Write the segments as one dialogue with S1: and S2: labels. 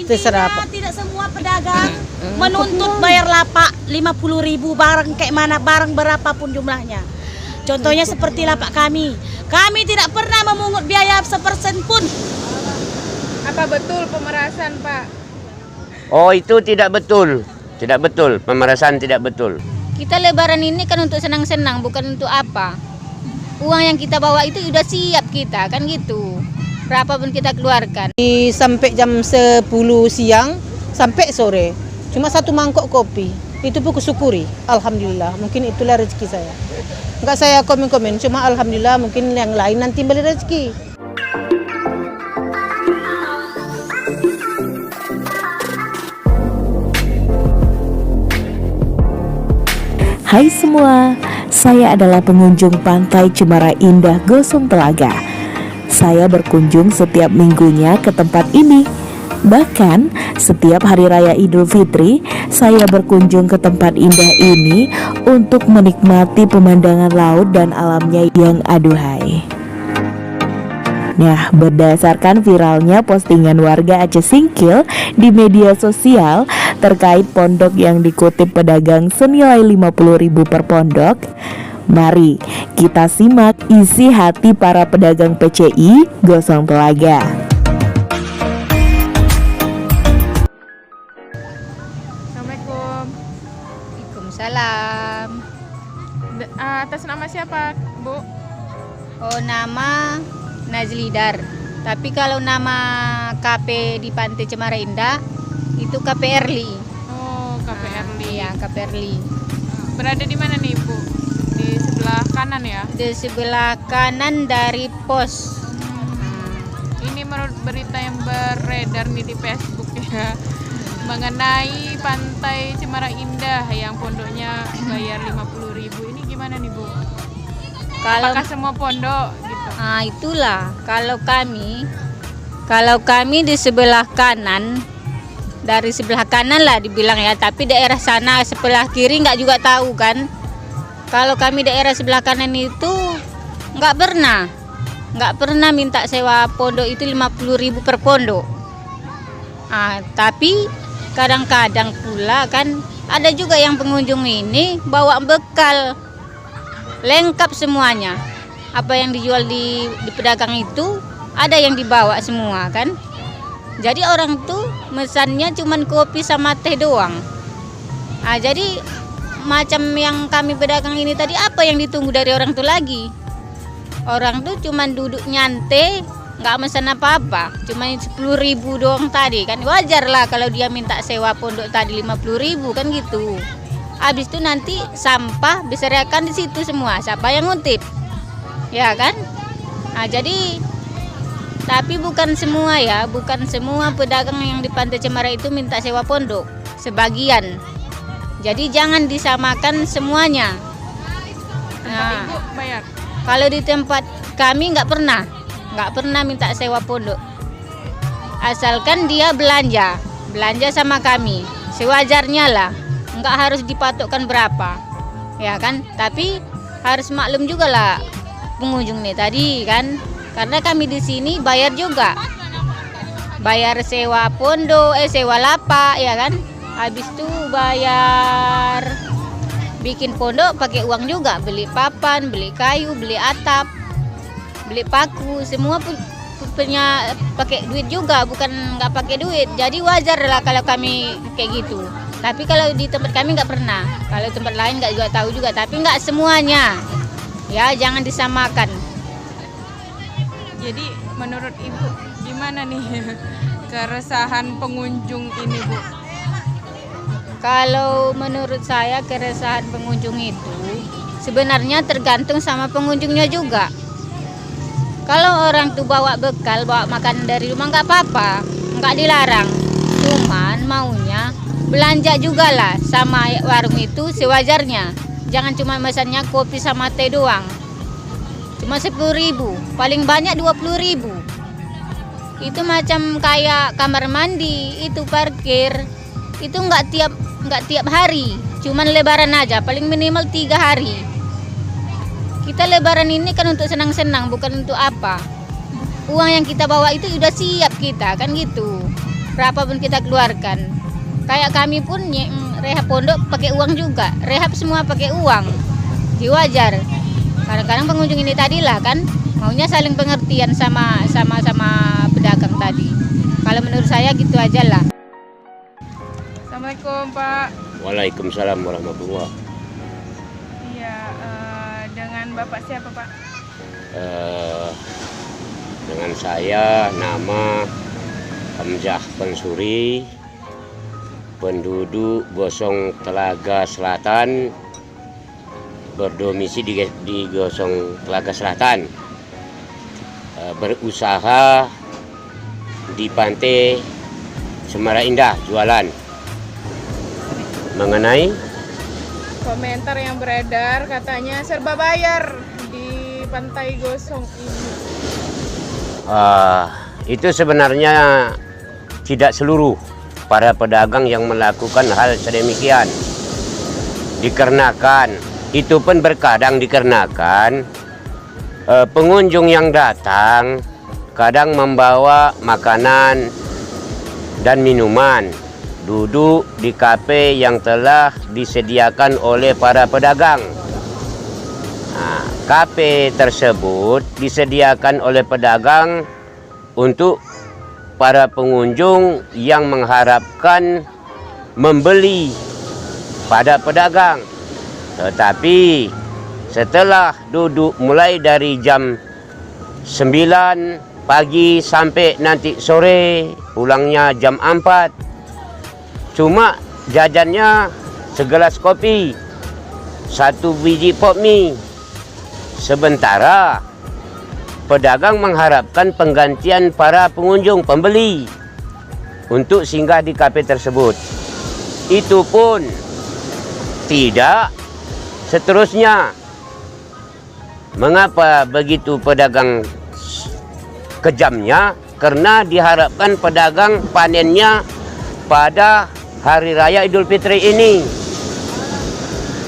S1: Terserah
S2: Intinya tidak semua pedagang menuntut bayar lapak 50.000 barang kayak mana, barang berapapun jumlahnya. Contohnya seperti lapak kami. Kami tidak pernah memungut biaya sepersen pun.
S3: Apa betul pemerasan, Pak?
S4: Oh, itu tidak betul. Tidak betul, pemerasan tidak betul.
S5: Kita lebaran ini kan untuk senang-senang, bukan untuk apa. Uang yang kita bawa itu sudah siap kita, kan gitu. Berapapun kita keluarkan.
S1: sampai jam 10 siang sampai sore. Cuma 1 mangkok kopi. Itu pun kusyukuri. Alhamdulillah. Mungkin itulah rezeki saya. Enggak saya komen-komen, cuma alhamdulillah mungkin yang lain nanti beli rezeki.
S6: Hai semua, saya adalah pengunjung Pantai Cemara Indah Gosong Telaga. Saya berkunjung setiap minggunya ke tempat ini. Bahkan setiap hari raya Idul Fitri, saya berkunjung ke tempat indah ini untuk menikmati pemandangan laut dan alamnya yang aduhai. Nah, berdasarkan viralnya postingan warga Aceh Singkil di media sosial terkait pondok yang dikutip pedagang senilai 50.000 per pondok, mari kita simak isi hati para pedagang PCI Gosong Telaga.
S3: Assalamualaikum.
S5: Waalaikumsalam.
S3: Atas nama siapa, Bu?
S5: Oh, nama Nazlidar. Tapi kalau nama KP di Pantai Cemara Indah itu KP Erli.
S3: Oh, KP Erli.
S5: Iya, KP Erli.
S3: Berada di mana nih, Bu? Di sebelah kanan ya?
S5: Di sebelah kanan dari pos.
S3: Ini menurut berita yang beredar nih di Facebook ya, mengenai Pantai Cemara Indah yang pondoknya bayar 50.000. Ini gimana nih, Bu?
S5: Kalau
S3: Apakah semua pondok gitu?
S5: itulah kalau kami di sebelah kanan, dari sebelah kanan lah dibilang ya, tapi daerah sana sebelah kiri nggak juga tahu kan. Kalau kami daerah sebelah kanan itu nggak pernah minta sewa pondok itu 50.000 per pondok. Tapi kadang-kadang pula kan ada juga yang pengunjung ini bawa bekal lengkap semuanya. Apa yang dijual di pedagang itu ada yang dibawa semua kan. Jadi orang tuh mesannya cuman kopi sama teh doang. Jadi macam yang kami pedagang ini tadi, apa yang ditunggu dari orang tuh lagi? Orang tuh cuman duduk nyantai, nggak mesen apa-apa, cuma 10.000 doang tadi kan. Wajar lah kalau dia minta sewa pondok tadi 50.000 kan gitu. Habis itu nanti sampah disediakan di situ semua, siapa yang ngutip? Ya kan? Jadi tapi bukan semua ya, bukan semua pedagang yang di Pantai Cemara itu minta sewa pondok, sebagian. Jadi jangan disamakan semuanya.
S3: Ibu bayar?
S5: Kalau di tempat kami nggak pernah minta sewa pondok. Asalkan dia belanja sama kami, sewajarnya lah, nggak harus dipatokkan berapa, ya kan? Tapi harus maklum juga lah pengunjung nih tadi kan, karena kami di sini bayar juga, bayar sewa pondok, sewa lapak, ya kan? Habis itu bayar bikin pondok pakai uang juga, beli papan, beli kayu, beli atap, beli paku, semua punya pakai duit juga, bukan nggak pakai duit. Jadi wajar lah kalau kami kayak gitu. Tapi kalau di tempat kami nggak pernah, kalau tempat lain nggak juga tahu juga, tapi nggak semuanya. Ya, jangan disamakan.
S3: Jadi menurut Ibu gimana nih keresahan pengunjung ini, Bu?
S5: Kalau menurut saya keresahan pengunjung itu sebenarnya tergantung sama pengunjungnya juga. Kalau orang tuh bawa bekal, bawa makanan dari rumah nggak apa-apa, nggak dilarang. Cuman maunya belanja juga lah sama warung itu sewajarnya. Jangan cuma mesannya kopi sama teh doang. Cuma 10.000, paling banyak 20.000. Itu macam kayak kamar mandi, itu parkir, itu nggak tiap hari. Cuman lebaran aja, paling minimal 3 hari. Kita lebaran ini kan untuk senang-senang, bukan untuk apa. Uang yang kita bawa itu udah siap kita, kan gitu. berapa pun kita keluarkan. Kayak kami pun rehab pondok pakai uang juga, rehab semua pakai uang. Jadi wajar. Kadang-kadang pengunjung ini tadilah kan maunya saling pengertian sama pedagang tadi. Kalau menurut saya gitu aja lah.
S3: Assalamualaikum Pak.
S4: Waalaikumsalam warahmatullahi.
S3: Iya, dengan Bapak siapa Pak?
S4: Dengan saya nama Hamzah Pensuri, penduduk Gosong Telaga Selatan, berdomisili di Gosong Telaga Selatan, berusaha di Pantai Cemara Indah jualan. Mengenai
S3: Komentar yang beredar katanya serba bayar di Pantai Gosong ini.
S4: itu sebenarnya tidak seluruh para pedagang yang melakukan hal sedemikian. Dikarenakan, itu pun berkadang dikarenakan pengunjung yang datang kadang membawa makanan dan minuman, duduk di kafe yang telah disediakan oleh para pedagang. Kafe tersebut disediakan oleh pedagang untuk para pengunjung yang mengharapkan membeli pada pedagang. Tetapi setelah duduk mulai dari jam 9 pagi sampai nanti sore, pulangnya jam 4, cuma jajannya segelas kopi, 1 biji pop mie. Sementara pedagang mengharapkan penggantian para pengunjung pembeli untuk singgah di kafe tersebut. Itu pun tidak seterusnya. Mengapa begitu pedagang kejamnya? Karena diharapkan pedagang panennya pada Hari Raya Idul Fitri ini.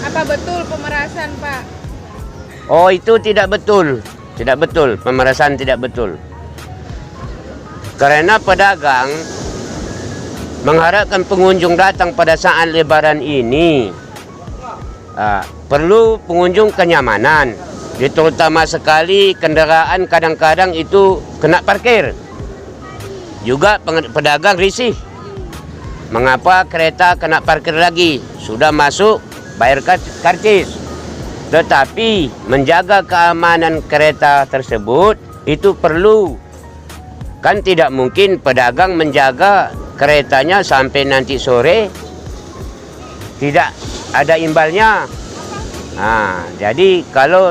S3: Apa betul pemerasan Pak?
S4: Oh, itu tidak betul. Tidak betul, pemerasan tidak betul. Karena pedagang mengharapkan pengunjung datang pada saat Lebaran ini, perlu pengunjung kenyamanan. Terutama sekali kendaraan kadang-kadang itu kena parkir. Juga pedagang risih. Mengapa kereta kena parkir lagi? Sudah masuk, bayar karcis. Tetapi menjaga keamanan kereta tersebut itu perlu. Kan tidak mungkin pedagang menjaga keretanya sampai nanti sore tidak ada imbalnya. Jadi kalau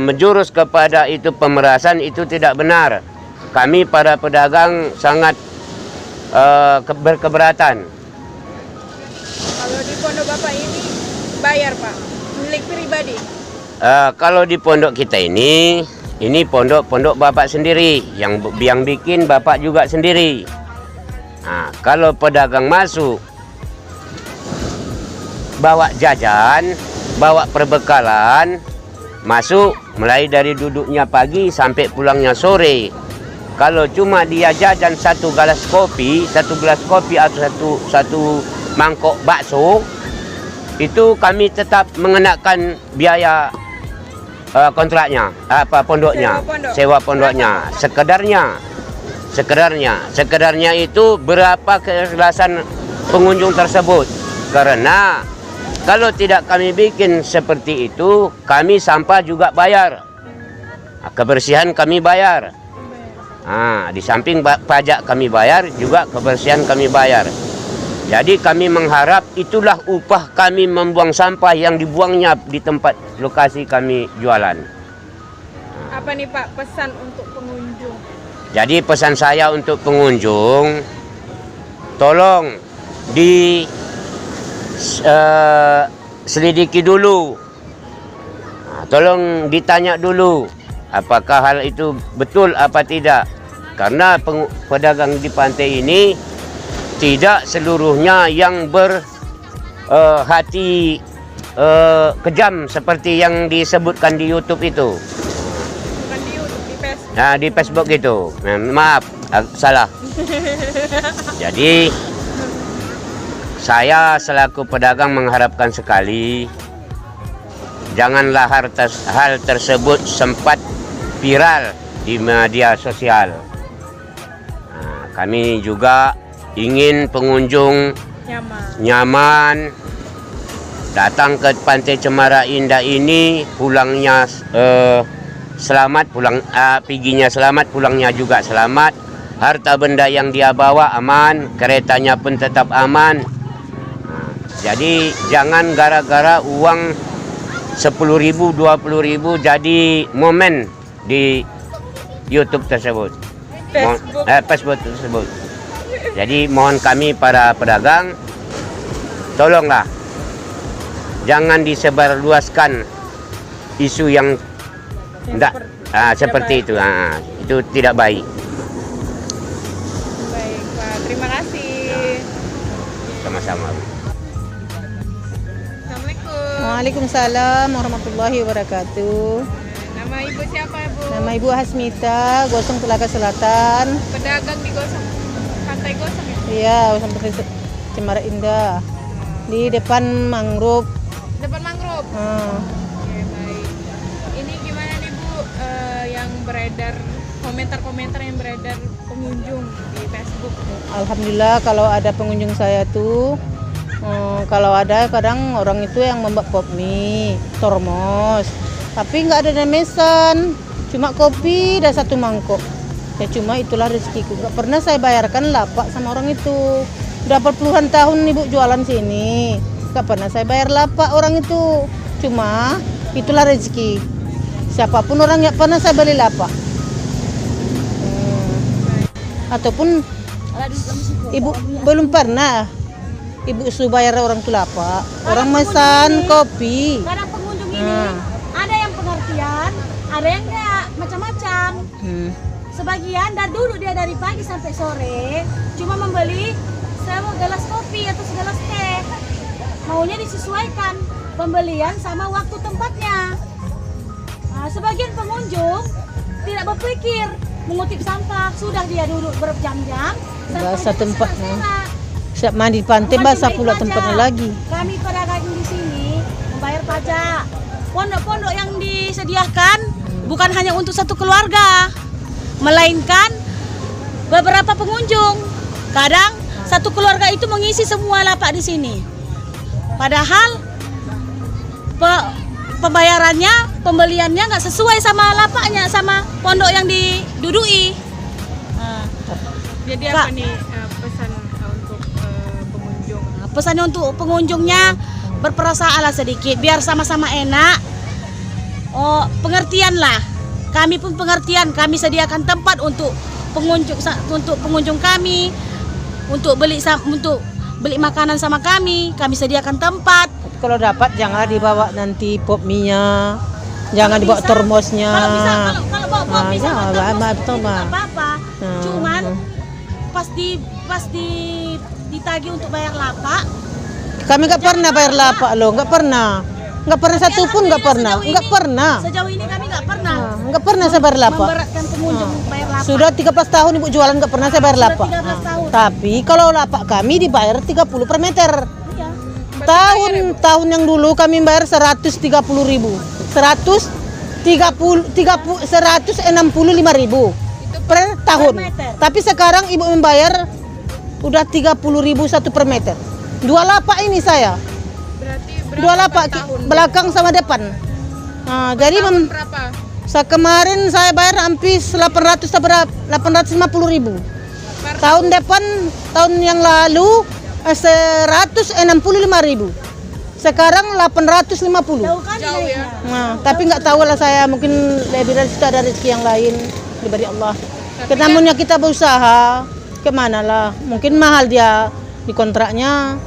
S4: menjurus kepada itu pemerasan itu tidak benar. Kami para pedagang sangat berkeberatan.
S3: Kalau di pondok Bapak ini bayar Pak, milik pribadi.
S4: Kalau di pondok kita ini pondok Bapak sendiri, yang bikin Bapak juga sendiri. Kalau pedagang masuk bawa jajan, bawa perbekalan, masuk mulai dari duduknya pagi sampai pulangnya sore. Kalau cuma dia jajan 1 gelas kopi atau satu mangkok bakso, itu kami tetap mengenakan biaya kontraknya, pondoknya, sewa pondoknya. Sekedarnya itu berapa keikhlasan pengunjung tersebut. Karena kalau tidak kami bikin seperti itu, kami sampah juga bayar, kebersihan kami bayar. Di samping pajak kami bayar, juga kebersihan kami bayar. Jadi kami mengharap itulah upah kami membuang sampah yang dibuangnya di tempat lokasi kami jualan.
S3: Apa nih Pak pesan untuk pengunjung?
S4: Jadi pesan saya untuk pengunjung, tolong selidiki dulu. Tolong ditanya dulu apakah hal itu betul apa tidak. Karena pedagang di pantai ini tidak seluruhnya yang berhati kejam seperti yang disebutkan di YouTube itu.
S3: Bukan di YouTube, di Facebook.
S4: Di Facebook itu. Maaf, salah. Jadi saya selaku pedagang mengharapkan sekali janganlah hal tersebut sempat viral di media sosial. Nah, kami juga ingin pengunjung nyaman datang ke Pantai Cemara Indah ini, pulangnya selamat, perginya selamat, pulangnya juga selamat. Harta benda yang dia bawa aman, keretanya pun tetap aman. Nah, jadi jangan gara-gara uang 10.000, 20.000 jadi momen di YouTube tersebut, Facebook tersebut. Jadi mohon kami para pedagang, tolonglah jangan disebarluaskan isu yang tidak seperti itu. Itu tidak baik.
S3: Baik Pak, terima kasih.
S4: Sama-sama.
S3: Assalamualaikum.
S1: Waalaikumsalam warahmatullahi wabarakatuh.
S3: Nama Ibu siapa Ibu?
S1: Nama Ibu Hasmita, Gosong Telaga Selatan.
S3: Pedagang di Gosong, Pantai Gosong ya?
S1: Iya, sampai Cemara Indah. Di depan mangrove.
S3: Depan mangrove. Oke, baik. Ini gimana nih Bu, yang beredar, komentar-komentar yang beredar pengunjung di Facebook?
S1: Alhamdulillah kalau ada pengunjung saya tuh, kalau ada kadang orang itu yang membuat pop mie, termos, tapi nggak ada mesan, cuma kopi dan 1 mangkok. Ya cuma itulah rezekiku. Nggak pernah saya bayarkan lapak sama orang itu. Udah puluhan tahun Ibu jualan sini, nggak pernah saya bayar lapak orang itu. Cuma itulah rezeki. Siapapun orang nggak pernah saya beli lapak. Ataupun Ibu belum pernah Ibu suruh bayar orang itu lapak. Orang mesan kopi.
S2: Kadang pengunjung ini ada yang pengertian, ada yang enggak, macam-macam. Sebagian duduk dia dari pagi sampai sore, cuma membeli segelas kopi atau segelas teh. Maunya disesuaikan pembelian sama waktu tempatnya. Nah, sebagian pengunjung tidak berpikir mengutip sampah, sudah dia duduk berjam-jam.
S1: Basah tempatnya. Siap mandi pantai basah pula tempatnya lagi.
S2: Kami pedagang di sini membayar pajak. Pondok-pondok yang disediakan bukan hanya untuk satu keluarga, melainkan beberapa pengunjung. Kadang satu keluarga itu mengisi semua lapak di sini. Padahal pembayarannya, pembeliannya nggak sesuai sama lapaknya, sama pondok yang diduduki.
S3: Jadi apa nih pesan untuk pengunjung?
S2: Pesannya untuk pengunjungnya berperasaan sedikit, biar sama-sama enak. Oh, pengertian lah. Kami pun pengertian. Kami sediakan tempat untuk pengunjung kami, untuk beli makanan sama kami. Kami sediakan tempat.
S1: Kalau dapat janganlah dibawa nanti pop mie-nya. Jangan dibawa termosnya.
S2: Kalau bisa, kalau bawa pop mie sama termos
S1: betul,
S2: nggak
S1: Mak.
S2: apa-apa. Cuman pas ditagih untuk bayar lapak.
S1: Kami nggak pernah bayar lapak loh, nggak pernah. Nggak pernah satu pun nggak pernah. Nggak pernah.
S2: Sejauh ini kami nggak pernah.
S1: Nggak pernah saya bayar lapak.
S2: Memberatkan pengunjung bayar lapak.
S1: Sudah 13 tahun Ibu jualan nggak pernah saya bayar
S2: Sudah
S1: lapak.
S2: 13 tahun.
S1: Tapi kalau lapak kami dibayar 30 per meter.
S2: Iya.
S1: Tahun yang dulu kami bayar 130.000. 165.000 per tahun.
S2: meter.
S1: Tapi sekarang Ibu membayar udah 30.000 1 per meter. 2 lapak ini saya.
S3: Berarti
S1: 2 lapak belakang sama depan. Nah, jadi
S3: berapa?
S1: kemarin saya bayar hampir 850.000. Tahun depan, tahun yang lalu 165.000. Sekarang 850.
S2: Jauh kan
S3: Jauh ya.
S1: Nah, tapi nggak tahu lah saya, mungkin lebih dari situ ada rezeki yang lain diberi Allah. Namunnya kita berusaha, kemana lah? Mungkin mahal dia di kontraknya,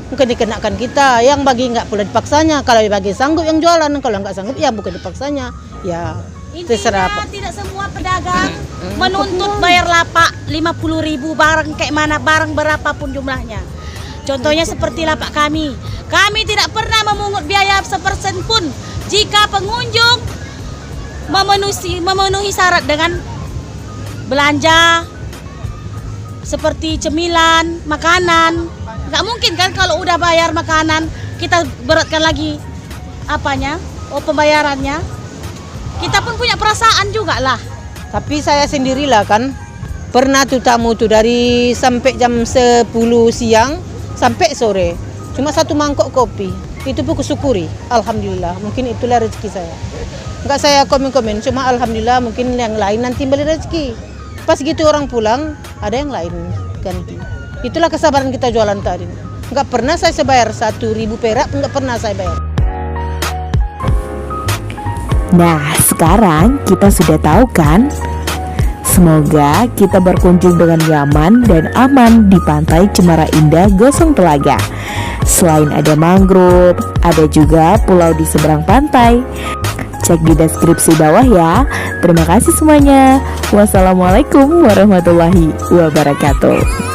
S1: mungkin dikenakan kita. Yang bagi nggak pula dipaksanya. Kalau bagi sanggup yang jualan, kalau nggak sanggup ya bukan dipaksanya. Ya terserah
S2: Intinya
S1: Pak.
S2: tidak semua pedagang menuntut bayar lapak 50.000 barang kayak mana, barang berapapun jumlahnya. Contohnya seperti lapak kami. Kami tidak pernah memungut biaya sepersen pun jika pengunjung memenuhi syarat dengan belanja seperti cemilan, makanan. Nggak mungkin kan kalau udah bayar makanan kita beratkan lagi pembayarannya. Kita pun punya perasaan juga lah.
S1: Tapi saya sendirilah kan pernah tuh tamu tuh dari sampai jam 10 siang sampai sore. Cuma satu mangkok kopi. Itu pun kusyukuri. Alhamdulillah. Mungkin itulah rezeki saya. Enggak saya komen-komen. Cuma alhamdulillah mungkin yang lain nanti beli rezeki. Pas gitu orang pulang ada yang lain ganti. Itulah kesabaran kita jualan tadi. Enggak pernah saya sebayar 1.000 perak. Enggak pernah saya bayar.
S6: Nah, sekarang kita sudah tahu kan? Semoga kita berkunjung dengan nyaman dan aman di Pantai Cemara Indah Gosong Telaga. Selain ada mangrove, ada juga pulau di seberang pantai. Cek di deskripsi bawah ya. Terima kasih semuanya. Wassalamualaikum warahmatullahi wabarakatuh.